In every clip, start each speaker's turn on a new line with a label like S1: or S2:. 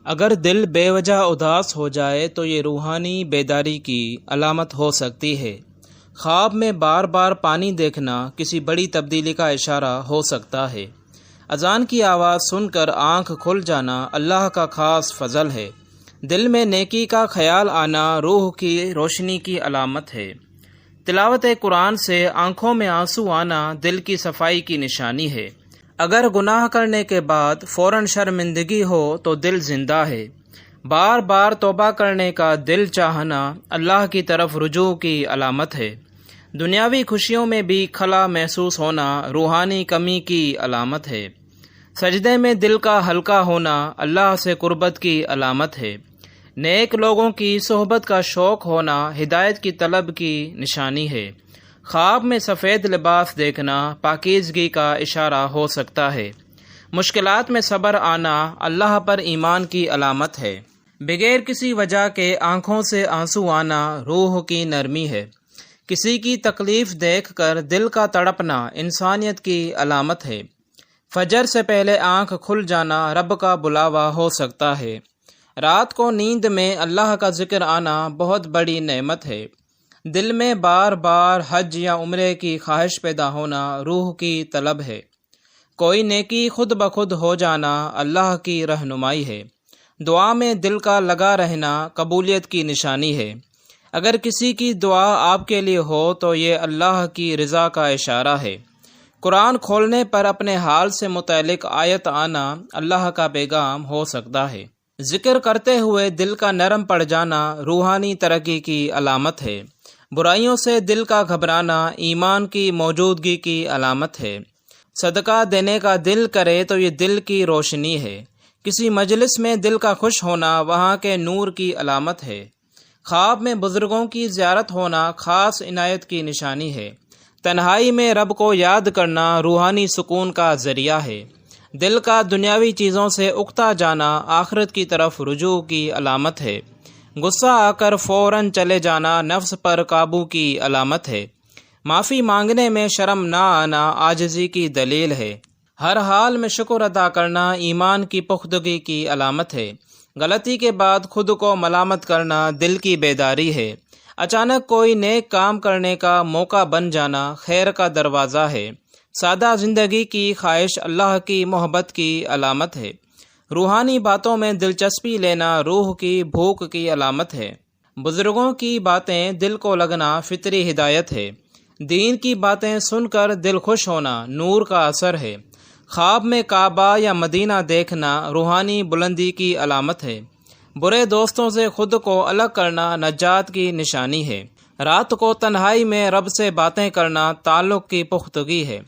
S1: اگر دل بے وجہ اداس ہو جائے تو یہ روحانی بیداری کی علامت ہو سکتی ہے۔ خواب میں بار بار پانی دیکھنا کسی بڑی تبدیلی کا اشارہ ہو سکتا ہے۔ اذان کی آواز سن کر آنکھ کھل جانا اللہ کا خاص فضل ہے۔ دل میں نیکی کا خیال آنا روح کی روشنی کی علامت ہے۔ تلاوت قرآن سے آنکھوں میں آنسو آنا دل کی صفائی کی نشانی ہے۔ اگر گناہ کرنے کے بعد فوراً شرمندگی ہو تو دل زندہ ہے۔ بار بار توبہ کرنے کا دل چاہنا اللہ کی طرف رجوع کی علامت ہے۔ دنیاوی خوشیوں میں بھی خلا محسوس ہونا روحانی کمی کی علامت ہے۔ سجدے میں دل کا ہلکا ہونا اللہ سے قربت کی علامت ہے۔ نیک لوگوں کی صحبت کا شوق ہونا ہدایت کی طلب کی نشانی ہے۔ خواب میں سفید لباس دیکھنا پاکیزگی کا اشارہ ہو سکتا ہے۔ مشکلات میں صبر آنا اللہ پر ایمان کی علامت ہے۔ بغیر کسی وجہ کے آنکھوں سے آنسو آنا روح کی نرمی ہے۔ کسی کی تکلیف دیکھ کر دل کا تڑپنا انسانیت کی علامت ہے۔ فجر سے پہلے آنکھ کھل جانا رب کا بلاوا ہو سکتا ہے۔ رات کو نیند میں اللہ کا ذکر آنا بہت بڑی نعمت ہے۔ دل میں بار بار حج یا عمرے کی خواہش پیدا ہونا روح کی طلب ہے۔ کوئی نیکی خود بخود ہو جانا اللہ کی رہنمائی ہے۔ دعا میں دل کا لگا رہنا قبولیت کی نشانی ہے۔ اگر کسی کی دعا آپ کے لیے ہو تو یہ اللہ کی رضا کا اشارہ ہے۔ قرآن کھولنے پر اپنے حال سے متعلق آیت آنا اللہ کا پیغام ہو سکتا ہے۔ ذکر کرتے ہوئے دل کا نرم پڑ جانا روحانی ترقی کی علامت ہے۔ برائیوں سے دل کا گھبرانا ایمان کی موجودگی کی علامت ہے۔ صدقہ دینے کا دل کرے تو یہ دل کی روشنی ہے۔ کسی مجلس میں دل کا خوش ہونا وہاں کے نور کی علامت ہے۔ خواب میں بزرگوں کی زیارت ہونا خاص عنایت کی نشانی ہے۔ تنہائی میں رب کو یاد کرنا روحانی سکون کا ذریعہ ہے۔ دل کا دنیاوی چیزوں سے اکتا جانا آخرت کی طرف رجوع کی علامت ہے۔ غصہ آ کر فوراً چلے جانا نفس پر قابو کی علامت ہے۔ معافی مانگنے میں شرم نہ آنا عاجزی کی دلیل ہے۔ ہر حال میں شکر ادا کرنا ایمان کی پختگی کی علامت ہے۔ غلطی کے بعد خود کو ملامت کرنا دل کی بیداری ہے۔ اچانک کوئی نیک کام کرنے کا موقع بن جانا خیر کا دروازہ ہے۔ سادہ زندگی کی خواہش اللہ کی محبت کی علامت ہے۔ روحانی باتوں میں دلچسپی لینا روح کی بھوک کی علامت ہے۔ بزرگوں کی باتیں دل کو لگنا فطری ہدایت ہے۔ دین کی باتیں سن کر دل خوش ہونا نور کا اثر ہے۔ خواب میں کعبہ یا مدینہ دیکھنا روحانی بلندی کی علامت ہے۔ برے دوستوں سے خود کو الگ کرنا نجات کی نشانی ہے۔ رات کو تنہائی میں رب سے باتیں کرنا تعلق کی پختگی ہے۔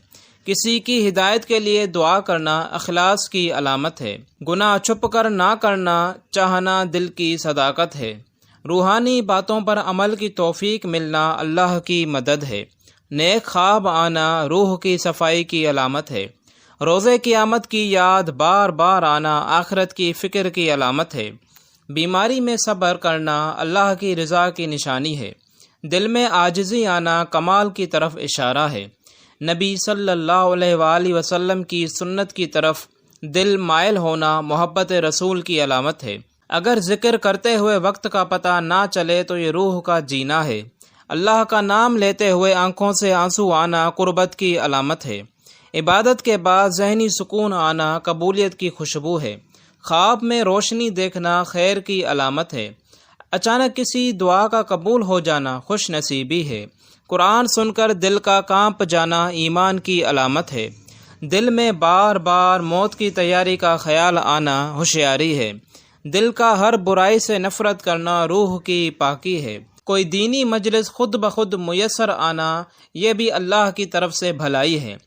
S1: کسی کی ہدایت کے لیے دعا کرنا اخلاص کی علامت ہے۔ گناہ چھپ کر نہ کرنا چاہنا دل کی صداقت ہے۔ روحانی باتوں پر عمل کی توفیق ملنا اللہ کی مدد ہے۔ نیک خواب آنا روح کی صفائی کی علامت ہے۔ روزے قیامت کی یاد بار بار آنا آخرت کی فکر کی علامت ہے۔ بیماری میں صبر کرنا اللہ کی رضا کی نشانی ہے۔ دل میں عاجزی آنا کمال کی طرف اشارہ ہے۔ نبی صلی اللہ علیہ وآلہ وسلم کی سنت کی طرف دل مائل ہونا محبت رسول کی علامت ہے۔ اگر ذکر کرتے ہوئے وقت کا پتہ نہ چلے تو یہ روح کا جینا ہے۔ اللہ کا نام لیتے ہوئے آنکھوں سے آنسو آنا قربت کی علامت ہے۔ عبادت کے بعد ذہنی سکون آنا قبولیت کی خوشبو ہے۔ خواب میں روشنی دیکھنا خیر کی علامت ہے۔ اچانک کسی دعا کا قبول ہو جانا خوش نصیبی ہے۔ قرآن سن کر دل کا کانپ جانا ایمان کی علامت ہے۔ دل میں بار بار موت کی تیاری کا خیال آنا ہوشیاری ہے۔ دل کا ہر برائی سے نفرت کرنا روح کی پاکی ہے۔ کوئی دینی مجلس خود بخود میسر آنا یہ بھی اللہ کی طرف سے بھلائی ہے۔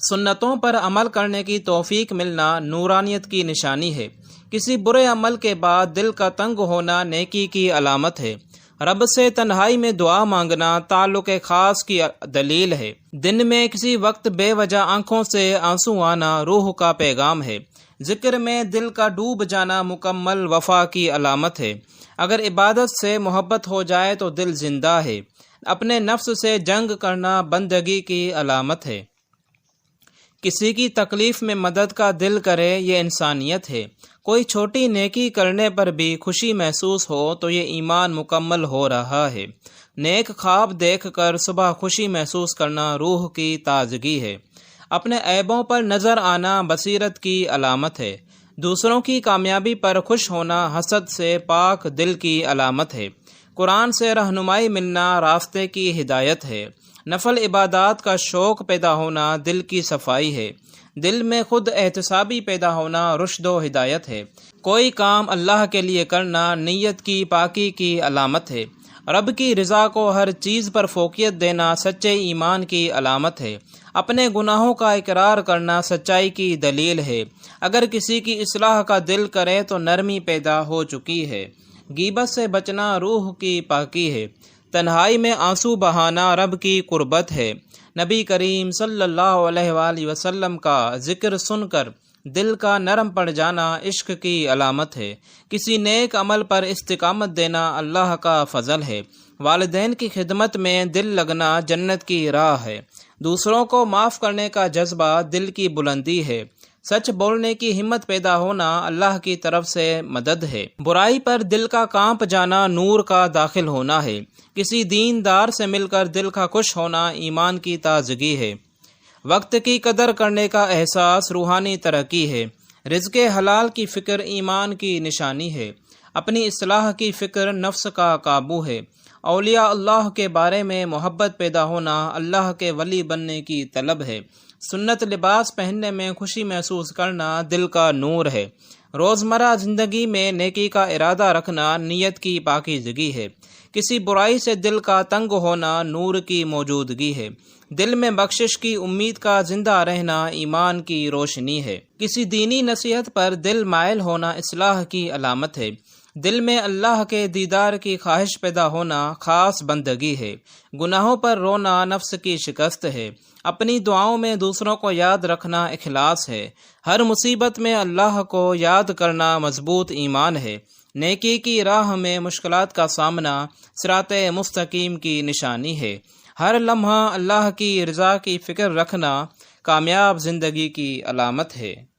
S1: سنتوں پر عمل کرنے کی توفیق ملنا نورانیت کی نشانی ہے۔ کسی برے عمل کے بعد دل کا تنگ ہونا نیکی کی علامت ہے۔ رب سے تنہائی میں دعا مانگنا تعلق خاص کی دلیل ہے۔ دن میں کسی وقت بے وجہ آنکھوں سے آنسو آنا روح کا پیغام ہے۔ ذکر میں دل کا ڈوب جانا مکمل وفا کی علامت ہے۔ اگر عبادت سے محبت ہو جائے تو دل زندہ ہے۔ اپنے نفس سے جنگ کرنا بندگی کی علامت ہے۔ کسی کی تکلیف میں مدد کا دل کرے یہ انسانیت ہے۔ کوئی چھوٹی نیکی کرنے پر بھی خوشی محسوس ہو تو یہ ایمان مکمل ہو رہا ہے۔ نیک خواب دیکھ کر صبح خوشی محسوس کرنا روح کی تازگی ہے۔ اپنے عیبوں پر نظر آنا بصیرت کی علامت ہے۔ دوسروں کی کامیابی پر خوش ہونا حسد سے پاک دل کی علامت ہے۔ قرآن سے رہنمائی ملنا راستے کی ہدایت ہے۔ نفل عبادات کا شوق پیدا ہونا دل کی صفائی ہے۔ دل میں خود احتسابی پیدا ہونا رشد و ہدایت ہے۔ کوئی کام اللہ کے لیے کرنا نیت کی پاکی کی علامت ہے۔ رب کی رضا کو ہر چیز پر فوقیت دینا سچے ایمان کی علامت ہے۔ اپنے گناہوں کا اقرار کرنا سچائی کی دلیل ہے۔ اگر کسی کی اصلاح کا دل کرے تو نرمی پیدا ہو چکی ہے۔ غیبت سے بچنا روح کی پاکی ہے۔ تنہائی میں آنسو بہانا رب کی قربت ہے۔ نبی کریم صلی اللہ علیہ وآلہ وسلم کا ذکر سن کر دل کا نرم پڑ جانا عشق کی علامت ہے۔ کسی نیک عمل پر استقامت دینا اللہ کا فضل ہے۔ والدین کی خدمت میں دل لگنا جنت کی راہ ہے۔ دوسروں کو معاف کرنے کا جذبہ دل کی بلندی ہے۔ سچ بولنے کی ہمت پیدا ہونا اللہ کی طرف سے مدد ہے۔ برائی پر دل کا کانپ جانا نور کا داخل ہونا ہے۔ کسی دیندار سے مل کر دل کا خوش ہونا ایمان کی تازگی ہے۔ وقت کی قدر کرنے کا احساس روحانی ترقی ہے۔ رزق حلال کی فکر ایمان کی نشانی ہے۔ اپنی اصلاح کی فکر نفس کا قابو ہے۔ اولیاء اللہ کے بارے میں محبت پیدا ہونا اللہ کے ولی بننے کی طلب ہے۔ سنت لباس پہننے میں خوشی محسوس کرنا دل کا نور ہے۔ روزمرہ زندگی میں نیکی کا ارادہ رکھنا نیت کی پاکیزگی ہے۔ کسی برائی سے دل کا تنگ ہونا نور کی موجودگی ہے۔ دل میں بخشش کی امید کا زندہ رہنا ایمان کی روشنی ہے۔ کسی دینی نصیحت پر دل مائل ہونا اصلاح کی علامت ہے۔ دل میں اللہ کے دیدار کی خواہش پیدا ہونا خاص بندگی ہے۔ گناہوں پر رونا نفس کی شکست ہے۔ اپنی دعاؤں میں دوسروں کو یاد رکھنا اخلاص ہے۔ ہر مصیبت میں اللہ کو یاد کرنا مضبوط ایمان ہے۔ نیکی کی راہ میں مشکلات کا سامنا صراط مستقیم کی نشانی ہے۔ ہر لمحہ اللہ کی رضا کی فکر رکھنا کامیاب زندگی کی علامت ہے۔